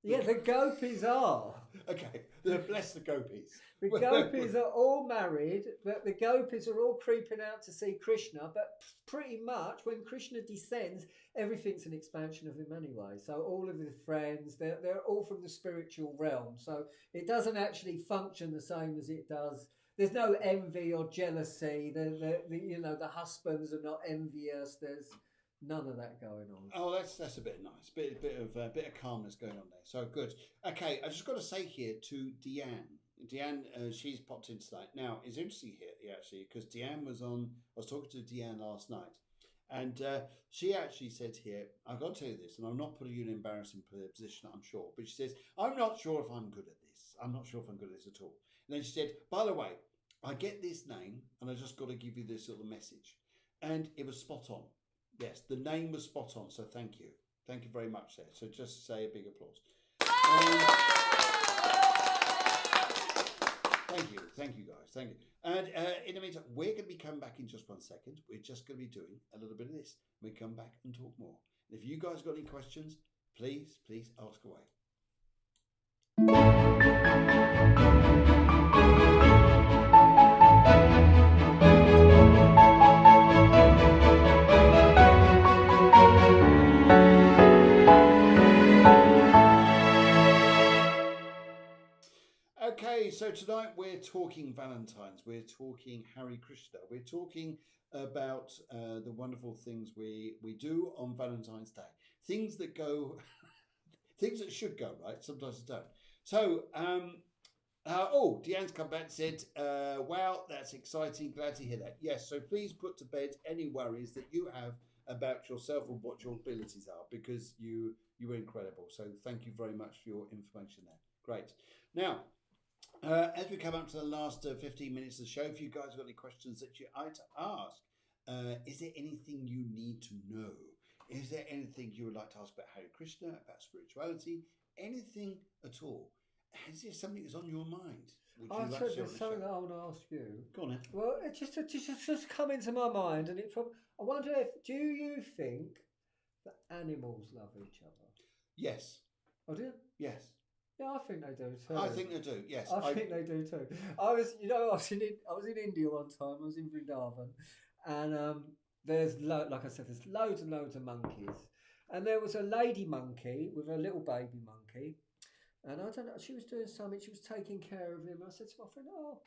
Yeah, the gopis are. Okay. Bless the gopis. The gopis are all married, but the gopis are all creeping out to see Krishna. But pretty much when Krishna descends, everything's an expansion of him anyway. So all of his friends, they're all from the spiritual realm. So it doesn't actually function the same as it does. There's no envy or jealousy. The husbands are not envious. There's none of that going on. Oh, that's a bit nice. Bit of calmness going on there. So good. Okay, I just got to say here to Deanne. Deanne, she's popped in tonight. Now, it's interesting here actually because Deanne was on. I was talking to Deanne last night, and she actually said here, "I've got to tell you this, and I'm not putting you in an embarrassing position, I'm sure." But she says, "I'm not sure if I'm good at this. I'm not sure if I'm good at this at all." And then she said, "By the way, I get this name, and I just got to give you this little message," and it was spot on. Yes, the name was spot on. So thank you very much there. So just say a big applause. Thank you guys, thank you. And in the meantime, we're going to be coming back in just 1 second. We're just going to be doing a little bit of this. We come back and talk more. And if you guys got any questions, please ask away. Okay, so tonight we're talking Valentine's, we're talking Hare Krishna, we're talking about the wonderful things we do on Valentine's Day. Things that go, things that should go, right? Sometimes they don't. So, Deanne's come back and said, wow, that's exciting, glad to hear that. Yes, so please put to bed any worries that you have about yourself or what your abilities are, because you were incredible. So thank you very much for your information there. Great. Now, as we come up to the last 15 minutes of the show, if you guys have got any questions that you'd like to ask, is there anything you need to know? Is there anything you would like to ask about Hare Krishna, about spirituality, anything at all? Is there something that's on your mind? There's something that I want to ask you. Go on then. Well, it just come into my mind, and I wonder do you think that animals love each other? Yes. Oh, do you? Yes. Yeah, I think they do too. I think they do. Yes, I think they do too. I was in India one time. I was in Vrindavan, and there's like I said, there's loads and loads of monkeys, and there was a lady monkey with a little baby monkey, and I don't know. She was doing something. She was taking care of him. I said to my friend, "Oh,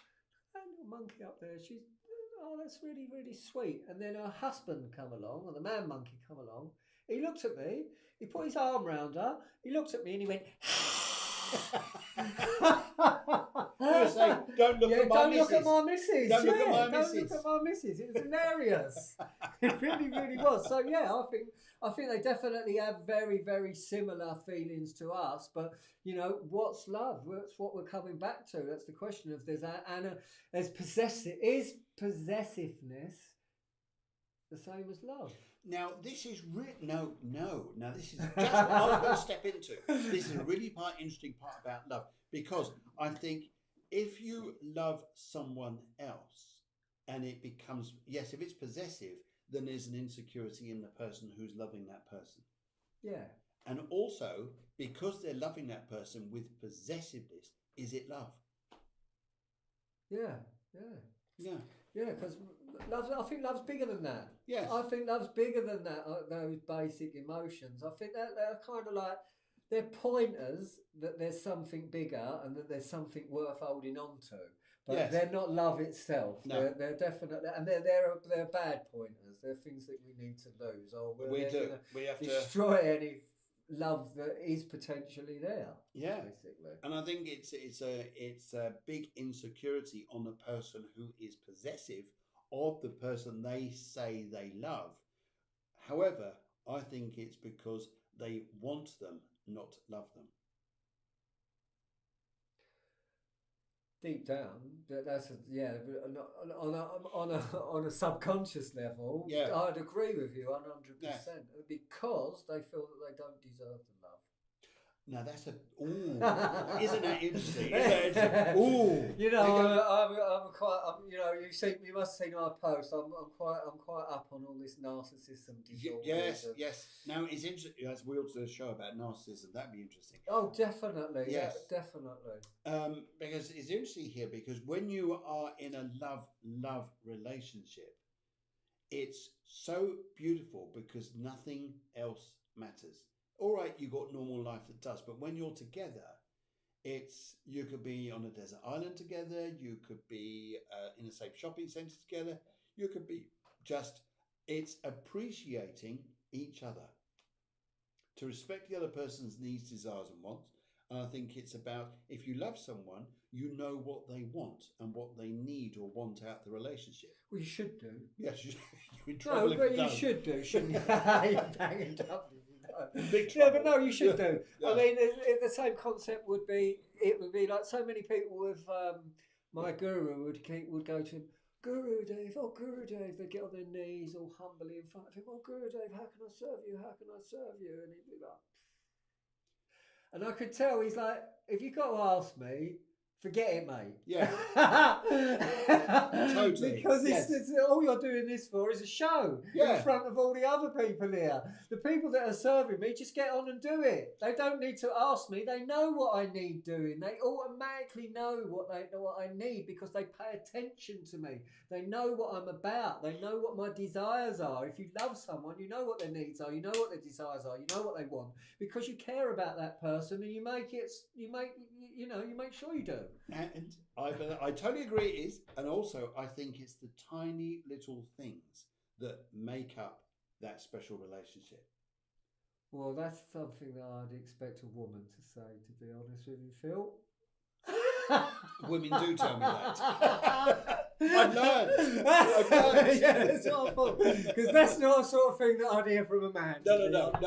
that little monkey up there. That's really really sweet." And then her husband come along, or the man monkey come along. He looked at me. He put his arm round her. He looked at me and he went. Say, don't look at my missus. Look at my missus. Don't look at my missus. Don't look at my missus. It was hilarious. It really, really was. So yeah, I think they definitely have very, very similar feelings to us. But what's love? That's what we're coming back to. That's the question of there's possessiveness the same as love. Now, this is no. Now, this is just what I was going to step into. This is a really interesting part about love, because I think if you love someone else and it becomes, yes, if it's possessive, then there's an insecurity in the person who's loving that person. Yeah. And also, because they're loving that person with possessiveness, is it love? Yeah. Yeah, because I think love's bigger than that. Yes. I think love's bigger than that, those basic emotions. I think that they're kind of like, they're pointers that there's something bigger and that there's something worth holding on to. But Yes. they're not love itself. No. They're definitely, and they're bad pointers. They're things that we need to lose, or We have to destroy any love that is potentially there. Yeah. Basically. And I think it's a big insecurity on the person who is possessive of the person they say they love. However, I think it's because they want them, not love them. Deep down, that's on a subconscious level. Yeah. I'd agree with you 100%, Yeah. because they feel that they don't deserve the love. Now that's isn't that interesting? Ooh, you know, I'm quite. You must have seen my post. I'm quite up on all this narcissism disorder. Yes. Now it's interesting. As we also do a show about narcissism, that'd be interesting. Oh, definitely. Yes, yeah, definitely. Because it's interesting here, because when you are in a love relationship, it's so beautiful because nothing else matters. All right, you got normal life that does, but when you're together, you could be on a desert island together, you could be in the same shopping centre together, you could be it's appreciating each other, to respect the other person's needs, desires and wants. And I think it's about, if you love someone, you know what they want and what they need or want out the relationship. Well, you should do. Yes, you're in trouble if you don't. Should do, shouldn't you? You're banging up. Yeah, but no, you should do. Yeah. I mean, the same concept would be. It would be like so many people with my guru would go to him, Guru Dave, oh Guru Dave. They get on their knees all humbly in front of him. Oh Guru Dave, how can I serve you? How can I serve you? And he'd be like, and I could tell he's like, if you got to ask me, forget it, mate. Yeah. Totally. Because it's all you're doing this for is a show in front of all the other people here. The people that are serving me, just get on and do it. They don't need to ask me. They know what I need doing. They automatically know what I need because they pay attention to me. They know what I'm about. They know what my desires are. If you love someone, you know what their needs are. You know what their desires are. You know what they want because you care about that person, and you make sure you do. And I totally agree it is. And also, I think it's the tiny little things that make up that special relationship. Well, that's something that I'd expect a woman to say, to be honest with you, Phil. Women do tell me that. I've learned. Yeah, that's what I thought. Because that's not the sort of thing that I'd hear from a man. No. I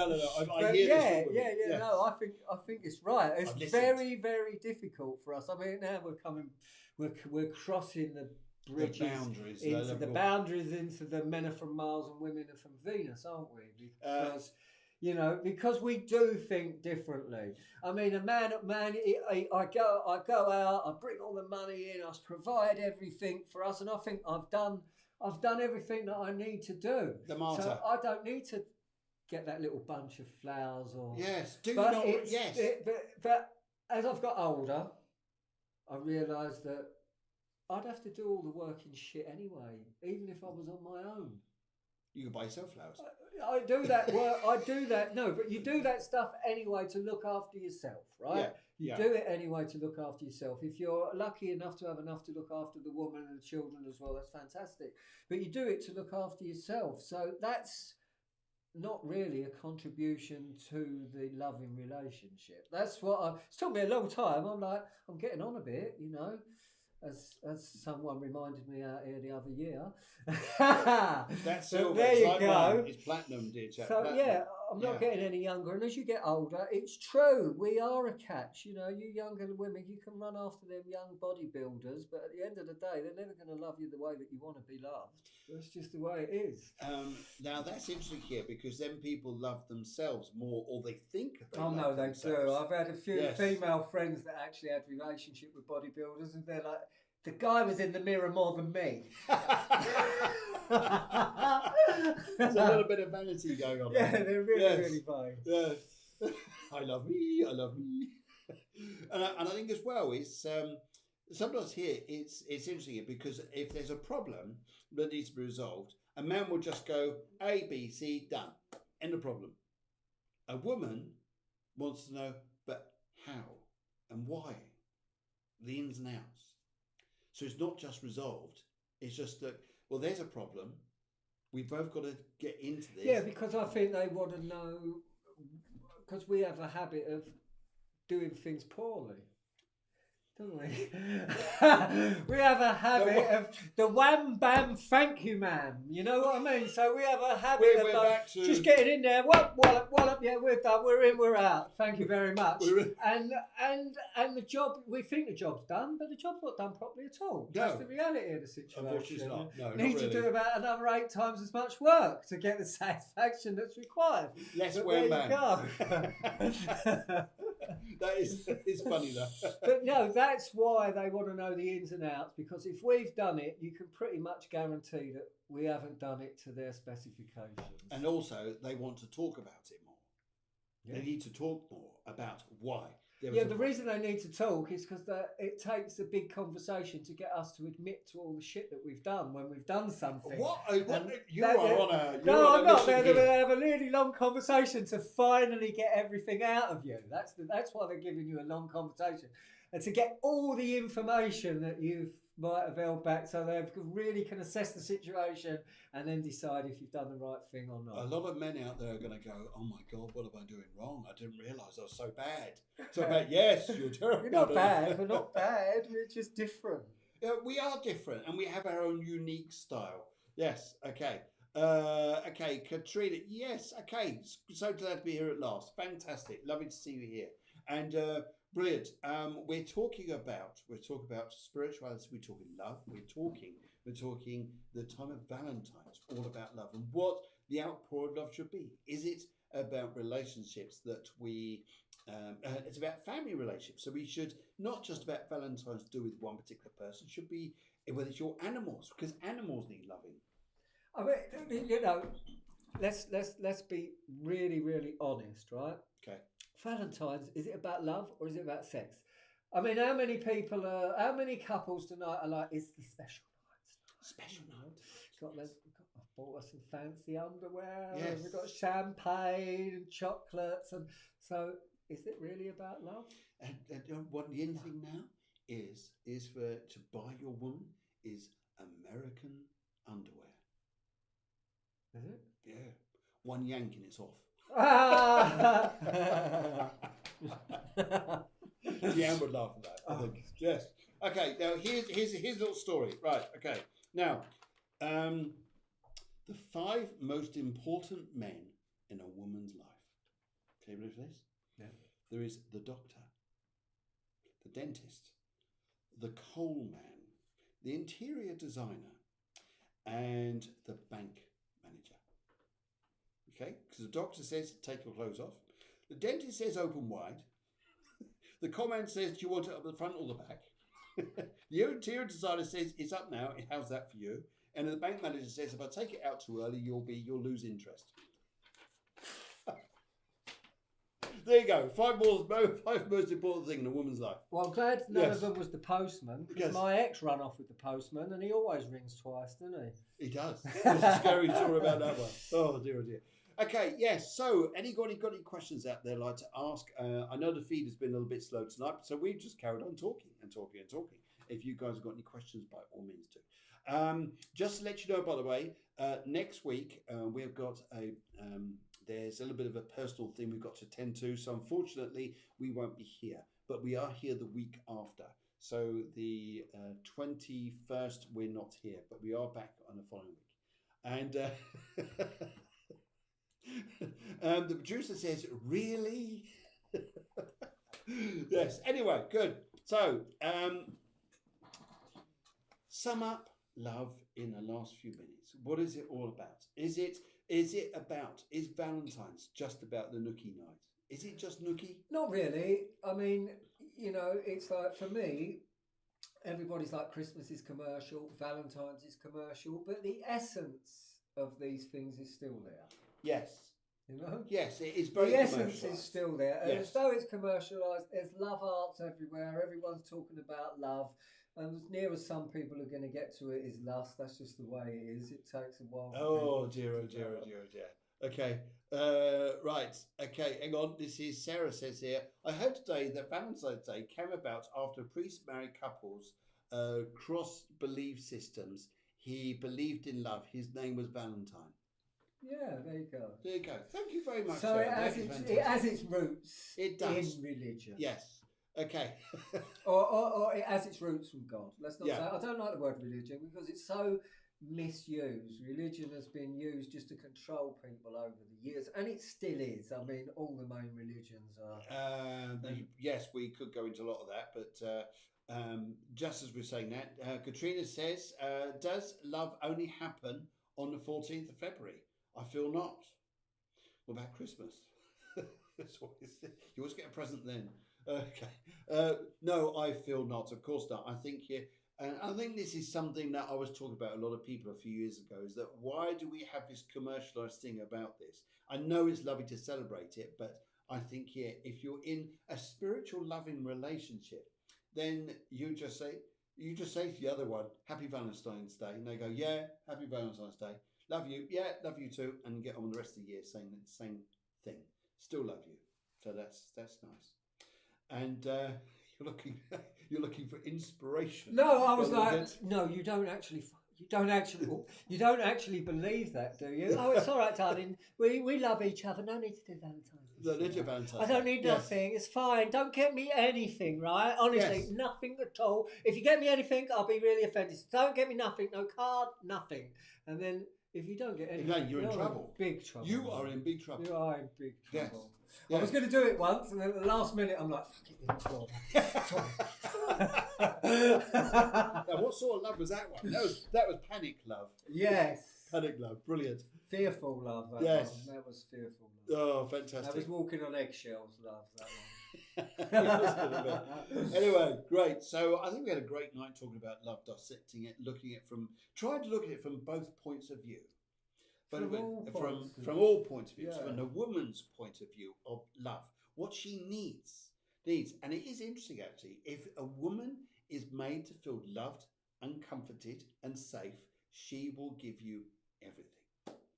hear this from women. Yeah. No, I think it's right. It's very, very difficult for us. I mean, now we're crossing the bridges, the boundaries into the men are from Mars and women are from Venus, aren't we? Because because we do think differently. I mean, I go out, I bring all the money in, I provide everything for us, and I think I've done everything that I need to do. The martyr. So I don't need to get that little bunch of flowers or. Yes. But as I've got older, I realised that I'd have to do all the working shit anyway, even if I was on my own. You can buy yourself flowers. I do that work. I do that. No, but you do that stuff anyway to look after yourself, right? You do it anyway to look after yourself. If you're lucky enough to have enough to look after the woman and the children as well, that's fantastic. But you do it to look after yourself. So that's not really a contribution to the loving relationship. That's what it's took me a long time. I'm getting on a bit, as someone reminded me out here the other year. That's silver. There you go. It's platinum, dear chap. So platinum. I'm not getting any younger, and as you get older, it's true. We are a catch. You younger women, you can run after them young bodybuilders, but at the end of the day, they're never going to love you the way that you want to be loved. That's just the way it is. Now that's interesting here because then people love themselves more, or they think they love no, they themselves. do. I've had a few female friends that actually had relationship with bodybuilders, and they're like, the guy was in the mirror more than me. There's a little bit of vanity going on. Yeah, they're really funny. Yes. I love me, I love me. And I think as well, it's sometimes here it's interesting because if there's a problem that needs to be resolved, a man will just go A, B, C, done, end of problem. A woman wants to know, but how and why, the ins and outs. So it's not just resolved. It's just that, well, there's a problem. We've both got to get into this. Yeah, because I think they want to know, because we have a habit of doing things poorly, don't we? We have a habit of the wham bam thank you ma'am, you know what I mean? So we have a habit We're of back to... just getting in there, wallop, yeah, we're done, we're in, we're out, thank you very much. And the job, we think the job's done, but the job's not done properly at all. No. That's the reality of the situation. Unfortunately not. No, you need not really. to do about another 8 times as much work to get the satisfaction that's required. Less wham bam. Go. That is funny though. But no, that's why they want to know the ins and outs, because if we've done it, you can pretty much guarantee that we haven't done it to their specifications. And also, they want to talk about it more. Yeah. They need to talk more about why. The reason they need to talk is because it takes a big conversation to get us to admit to all the shit that we've done when we've done something. What? You are on a... No, I'm not. They have a really long conversation to finally get everything out of you. That's why they're giving you a long conversation. And to get all the information that you might have held back, so they really can assess the situation and then decide if you've done the right thing or not. A lot of men out there are going to go, oh my God, what am I doing wrong? I didn't realise I was so bad. So bad. Yes, you're terrible. We're not bad. We're not bad. We're just different. Yeah, we are different and we have our own unique style. Yes, okay. Okay, Katrina, yes, okay. So glad to be here at last. Fantastic. Lovely to see you here. And brilliant. We're talking about spirituality. We're talking love. We're talking the time of Valentine's, all about love and what the outpour of love should be. Is it about relationships that we? It's about family relationships. So we should not just about Valentine's do with one particular person. It should be whether it's your animals, because animals need loving. I mean, let's be really, really honest, right? Okay. Valentine's, is it about love or is it about sex? I mean, how many couples tonight are like, it's the special night? Special night. I bought us some fancy underwear. Yes. We've got champagne and chocolates, and so is it really about love? And what the end thing now is to buy your woman is American underwear. Is it? Yeah. One yank and it's off. Deanne would laugh at that, I think. Yes. Okay, now here's a little story. Right, okay. Now, the 5 most important men in a woman's life. Can you believe this? Yeah. There is the doctor, the dentist, the coal man, the interior designer, and the bank manager. Okay, because the doctor says take your clothes off. The dentist says open wide. The comment says, do you want it up the front or the back? The interior designer says it's up now. How's that for you? And the bank manager says, if I take it out too early, you'll lose interest. There you go. 5 most important things in a woman's life. Well, I'm glad none of them was the postman, because Yes. my ex ran off with the postman, and he always rings twice, doesn't he? He does. There's a scary story about that one. Oh dear, oh dear. Okay, yes. So, got any questions out there like to ask? I know the feed has been a little bit slow tonight, so we've just carried on talking and talking and talking. If you guys have got any questions, by all means do. Just to let you know, by the way, next week we've got there's a little bit of a personal thing we've got to tend to. So unfortunately, we won't be here, but we are here the week after. So the 21st, we're not here, but we are back on the following week. And the producer says, really? Yes. Anyway, good. So sum up love in the last few minutes. What is it all about? Is Valentine's just about the nookie night? Is it just nookie? Not really. I mean, it's like, for me, everybody's like, Christmas is commercial, Valentine's is commercial, but the essence of these things is still there. Yes. You know? Yes, it is very the essence commercialised. is still there. And Yes. though it's commercialised, there's love arts everywhere. Everyone's talking about love. And as near as some people are going to get to it is lust. That's just the way it is. It takes a while. Oh dear, oh dear, oh dear, oh dear. Okay, right. Okay, hang on. This is Sarah says here. I heard today that Valentine's Day came about after priests married couples cross belief systems. He believed in love. His name was Valentine. Yeah, there you go. There you go. Thank you very much. So Sarah. it has its roots It does. in religion. Yes. Okay. or it has its roots from God. Let's not Yeah. say. I don't like the word religion because it's so misused. Religion has been used just to control people over the years, and it still is. I mean, all the main religions are. Yes, we could go into a lot of that, but just as we're saying that, Katrina says, does love only happen on the 14th of February? I feel not. What about Christmas? That's what you always get a present then. Okay. No, I feel not. Of course not. I think here, and I think this is something that I was talking about a lot of people a few years ago, is that why do we have this commercialized thing about this? I know it's lovely to celebrate it, but I think here, if you're in a spiritual loving relationship, then you just say to the other one, Happy Valentine's Day. And they go, yeah, Happy Valentine's Day. Love you. Yeah, love you too. And get on with the rest of the year saying the same thing. Still love you. So that's nice. And you're looking for inspiration. No, I was like, no, you don't actually believe that, do you? Oh, it's all right, darling. We love each other. No need to do Valentine's. No need to Valentine's. I don't need nothing. It's fine. Don't get me anything, right? Honestly, nothing at all. If you get me anything, I'll be really offended. Don't get me nothing. No card, nothing. And then if you don't get anything, you're in trouble. Big trouble. You are in big trouble. You are in big trouble. Yes. I was going to do it once, and then at the last minute, I'm like, fuck it. Now, what sort of love was that one? That was panic love. Yes. Panic love. Brilliant. Fearful love. That was fearful love. Oh, fantastic. That was walking on eggshells love, that one. Anyway, great. So I think we had a great night talking about love, dissecting it, trying to look at it from both points of view. From all points of view, from the woman's point of view of love, what she needs, and it is interesting actually. If a woman is made to feel loved, uncomforted, and safe, she will give you everything.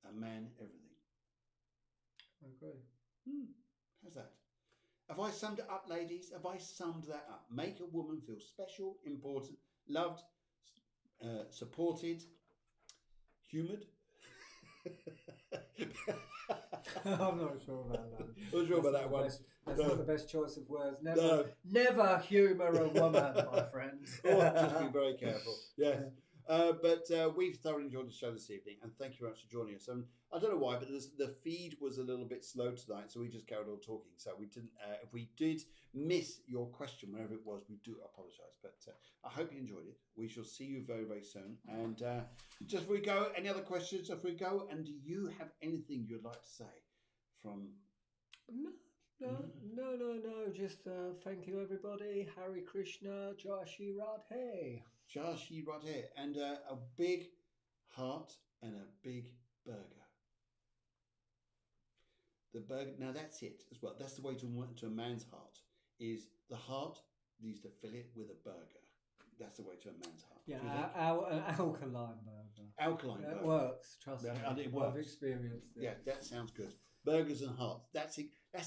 A man, everything. I agree. How's that? Have I summed it up, ladies? Have I summed that up? Make a woman feel special, important, loved, supported, humoured. I'm not sure about that. I'm not sure about that one. That's not the best choice of words. Never humour a woman, my friend. Just be very careful. Yes. But we've thoroughly enjoyed the show this evening, and thank you very much for joining us. I don't know why, but the feed was a little bit slow tonight, so we just carried on talking. So we didn't. If we did miss your question, wherever it was, we do apologise. But I hope you enjoyed it. We shall see you very, very soon. And just before we go, any other questions? Before we go, and do you have anything you'd like to say from? No. Just thank you, everybody. Hare Krishna, Jai Shri Radhe. Jai Shri Radhe, and a big heart and a big burger. The burger. Now that's it as well. That's the way to a man's heart. Is the heart needs to fill it with a burger. That's the way to a man's heart. Yeah, an alkaline burger. Alkaline burger. It works. Trust me. And it works. I've experienced it. Yeah, that sounds good. Burgers and hearts. That's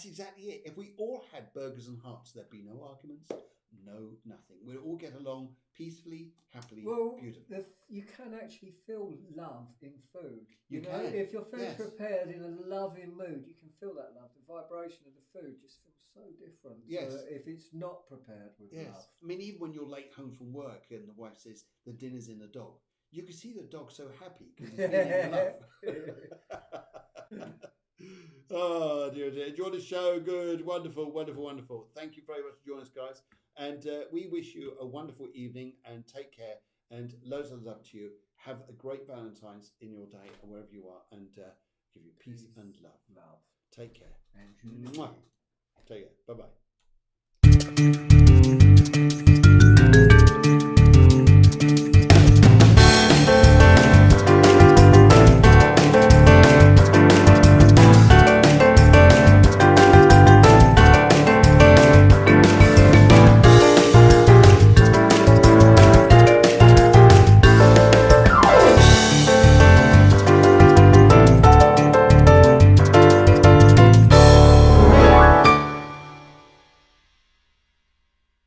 exactly it. If we all had burgers and hearts, there'd be no arguments, no nothing. We'd all get along peacefully, happily, beautifully. You can actually feel love in food. You can. If your food's prepared in a loving mood, you can feel that love. The vibration of the food just feels so different. Yes. If it's not prepared with love. I mean, even when you're late home from work and the wife says the dinner's in the dog, you can see the dog so happy because he's feeling love. Oh dear. Enjoy the show. Good, wonderful. Thank you very much for joining us, guys. And we wish you a wonderful evening and take care and loads of love to you. Have a great Valentine's in your day and wherever you are, and give you peace and love. Take care. And Take care. Bye-bye.